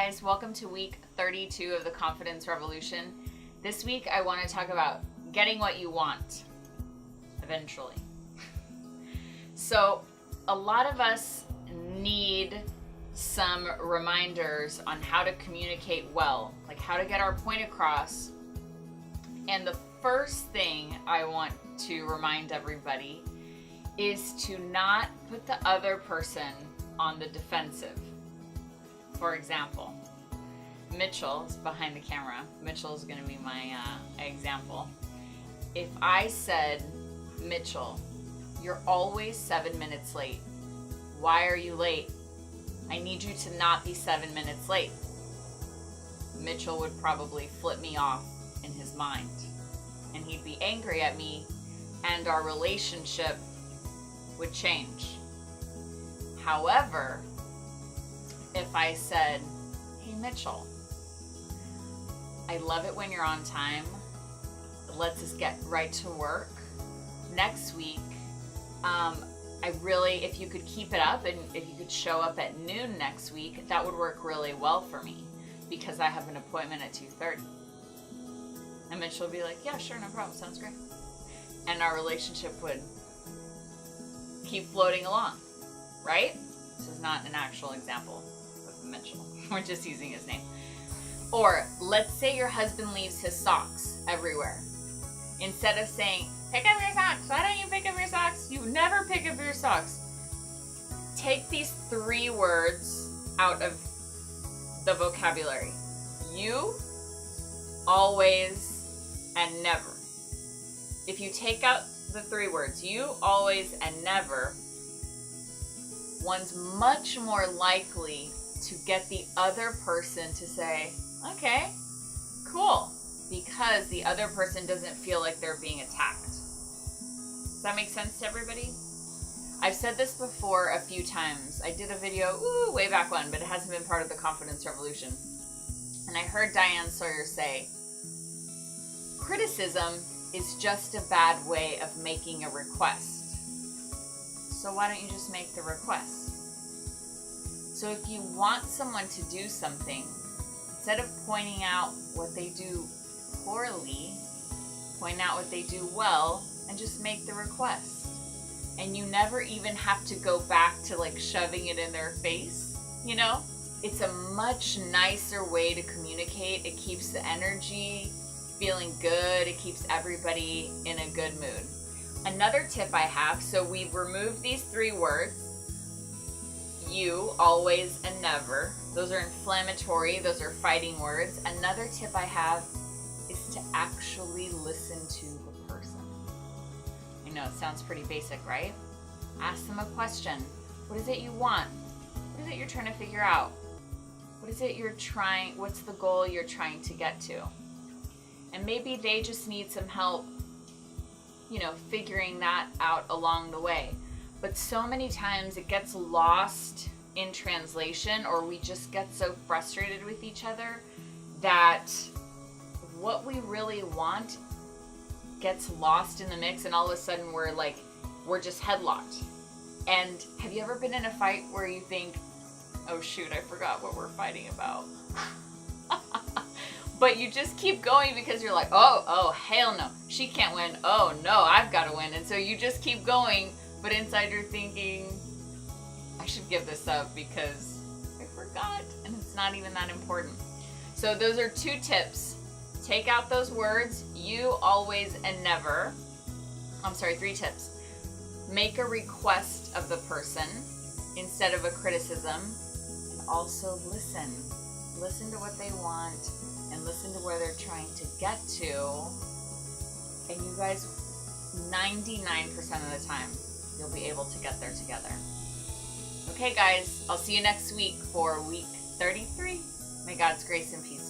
guys, welcome to week 32 of the Confidence Revolution. This week I want to talk about getting what you want, eventually. So a lot of us need some reminders on how to communicate well, like how to get our point across. And the first thing I want to remind everybody is to not put the other person on the defensive. For example, Mitchell is behind the camera. Mitchell is going to be my example. If I said, Mitchell, you're always 7 minutes late. Why are you late? I need you to not be 7 minutes late. Mitchell would probably flip me off in his mind. And he'd be angry at me, and our relationship would change. However, if I said, hey Mitchell, I love it when you're on time. Let's just get right to work. Next week, if you could keep it up and if you could show up at noon next week, that would work really well for me because I have an appointment at 2:30. And Mitchell would be like, yeah, sure, no problem, sounds great. And our relationship would keep floating along, right? This is not an actual example of Mitchell. We're just using his name. Or let's say your husband leaves his socks everywhere. Instead of saying, pick up your socks, why don't you pick up your socks? You never pick up your socks. Take these 3 words out of the vocabulary. You, always, and never. If you take out the 3 words, you, always, and never, one's much more likely to get the other person to say, okay, cool, because the other person doesn't feel like they're being attacked. Does that make sense to everybody? I've said this before a few times. I did a video way back when, but it hasn't been part of the Confidence Revolution. And I heard Diane Sawyer say, criticism is just a bad way of making a request. So why don't you just make the request? So if you want someone to do something, instead of pointing out what they do poorly, point out what they do well and just make the request. And you never even have to go back to like shoving it in their face, you know? It's a much nicer way to communicate. It keeps the energy feeling good. It keeps everybody in a good mood. Another tip I have, so we've removed these 3 words, you, always, and never. Those are inflammatory, those are fighting words. Another tip I have is to actually listen to the person. I know it sounds pretty basic, right? Ask them a question. What is it you want? What is it you're trying to figure out? What is it what's the goal you're trying to get to? And maybe they just need some help, figuring that out along the way. But so many times it gets lost in translation, or we just get so frustrated with each other that what we really want gets lost in the mix, and all of a sudden we're just headlocked. And have you ever been in a fight where you think, oh shoot, I forgot what we're fighting about? But you just keep going because you're like, oh, hell no, she can't win. Oh no, I've got to win. And so you just keep going, but inside you're thinking, I should give this up because I forgot, and it's not even that important. So those are 2 tips. Take out those words, you, always, and never. 3 tips. Make a request of the person instead of a criticism, and also listen. Listen to what they want and listen to where they're trying to get to. And you guys, 99% of the time, you'll be able to get there together. Okay guys, I'll see you next week for week 33. May God's grace and peace